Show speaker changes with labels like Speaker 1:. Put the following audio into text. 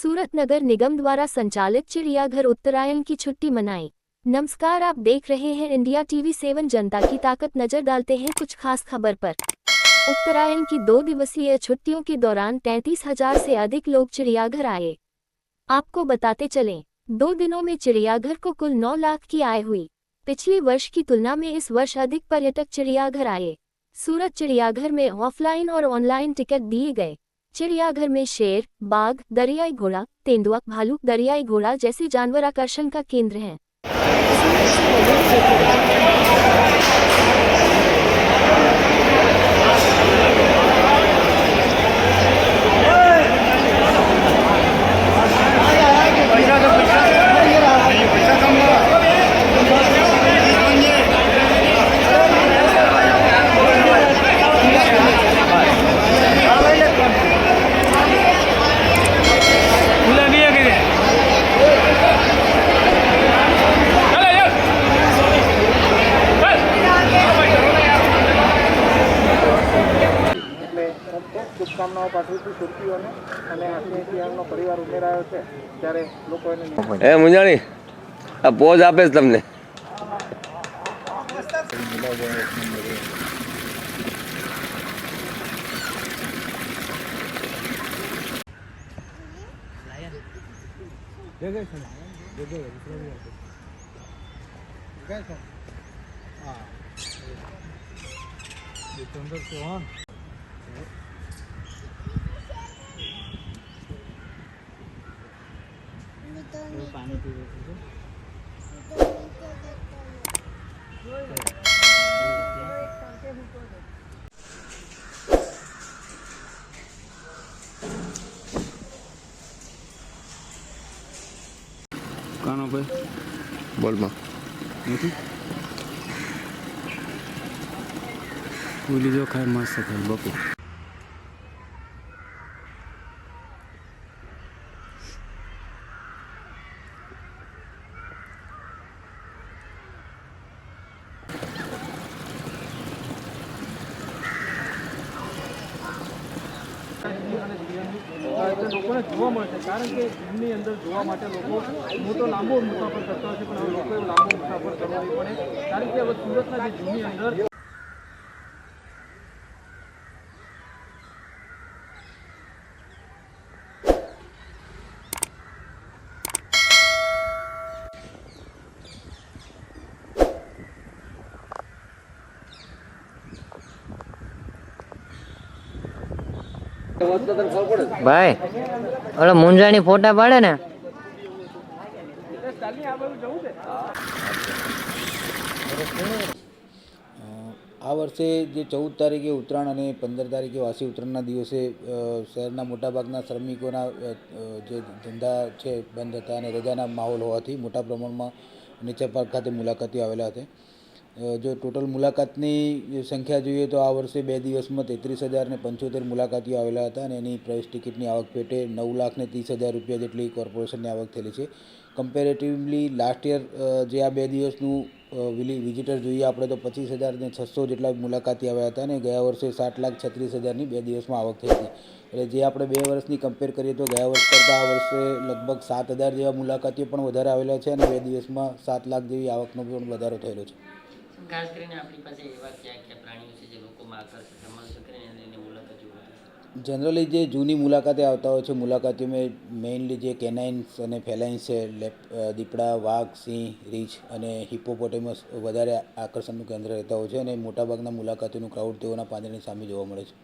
Speaker 1: सूरत नगर निगम द्वारा संचालित चिड़ियाघर उत्तरायण की छुट्टी मनाई। नमस्कार, आप देख रहे हैं इंडिया टीवी 7 जनता की ताकत। नजर डालते हैं कुछ खास खबर पर। उत्तरायण की 2 दिवसीय छुट्टियों के दौरान 33,000 से अधिक लोग चिड़ियाघर आए। आपको बताते चलें, 2 दिनों में चिड़ियाघर को कुल 9 लाख की आय हुई। पिछले वर्ष की तुलना में इस वर्ष अधिक पर्यटक चिड़ियाघर आए। सूरत चिड़ियाघर में ऑफलाइन और ऑनलाइन टिकट दिए गए। चिड़ियाघर में शेर, बाघ, दरियाई घोड़ा, तेंदुआ, भालू, दरियाई घोड़ा जैसे जानवर आकर्षण का केंद्र हैं।
Speaker 2: શુભકામનાઓ પાઠવું છું સુરતીઓને અને આથી એમનો પરિવાર ઉમેરાયો છે ત્યારે લોકો એને
Speaker 3: મુંજાણી આ પોઝ આપે છે તમને.
Speaker 2: પાણી પીવે છે.
Speaker 3: કાનો ભાઈ બોલમાં નથી લીધો ખાય મસ્ત ખાય બપોર.
Speaker 2: લોકોને જોવા મળશે કારણ કે એમની અંદર જોવા માટે લોકો મોટો લાંબો મુસાફર કરતા હોય છે, પણ હવે લોકોએ લાંબો મુસાફર કરવો નહીં પડે કારણ કે હવે સુરતના જે ઝૂની અંદર
Speaker 4: ભાઈ ઓલો મુંજાણી ફોટા પાડે ને
Speaker 5: આ વર્ષે જે 14 તારીખે ઉત્તરાયણ અને 15 તારીખે વાસી ઉત્તરાયણના દિવસે શહેરના મોટાભાગના શ્રમિકોના જે ધંધા છે બંધ હતા અને રજાના માહોલ હોવાથી મોટા પ્રમાણમાં નેચર પાર્ક ખાતે મુલાકાતીઓ આવેલા હતા. જો ટોટલ મુલાકાતની સંખ્યા જોઈએ તો આ વર્ષે 2 દિવસમાં 33,075 મુલાકાતીઓ આવેલા હતા અને એની પ્રવેશ ટિકિટની આવક પેટે 9,30,000 રૂપિયા જેટલી કોર્પોરેશનની આવક થયેલી છે. કમ્પેરેટિવલી લાસ્ટ યર જે આ 2 દિવસનું વિઝિટર જોઈએ આપણે તો 25,600 જેટલા મુલાકાતી આવ્યા હતા અને ગયા વર્ષે 7,36,000ની 2 દિવસમાં આવક થઈ હતી. એટલે જે આપણે 2 વર્ષની કમ્પેર કરીએ તો ગયા વર્ષ કરતાં આ વર્ષે લગભગ 7,000 જેવા મુલાકાતીઓ પણ વધારે આવેલા છે અને 2 દિવસમાં 7 લાખ જેવી આવકનો પણ વધારો થયેલો છે.
Speaker 4: ખાસ કરીને આપણી પાસે એવા ક્યાં પ્રાણીઓ છે જે લોકોમાં આકર્ષિત સમાવેશ કરીને એને મુલાકાતીઓ
Speaker 5: જનરલી જે જૂની મુલાકાતે આવતા હોય છે મુલાકાતીઓમાં મેઇનલી જે કેનાઇન્સ અને ફેલાઇન્સ છે, દીપડા, વાઘ, સિંહ, રીંછ અને હિપ્પોપોટેમસ વધારે આકર્ષણનું કેન્દ્ર રહેતા હોય છે અને મોટાભાગના મુલાકાતીઓનું ક્રાઉડ તેઓના પાંજરાની સામે જોવા મળે છે.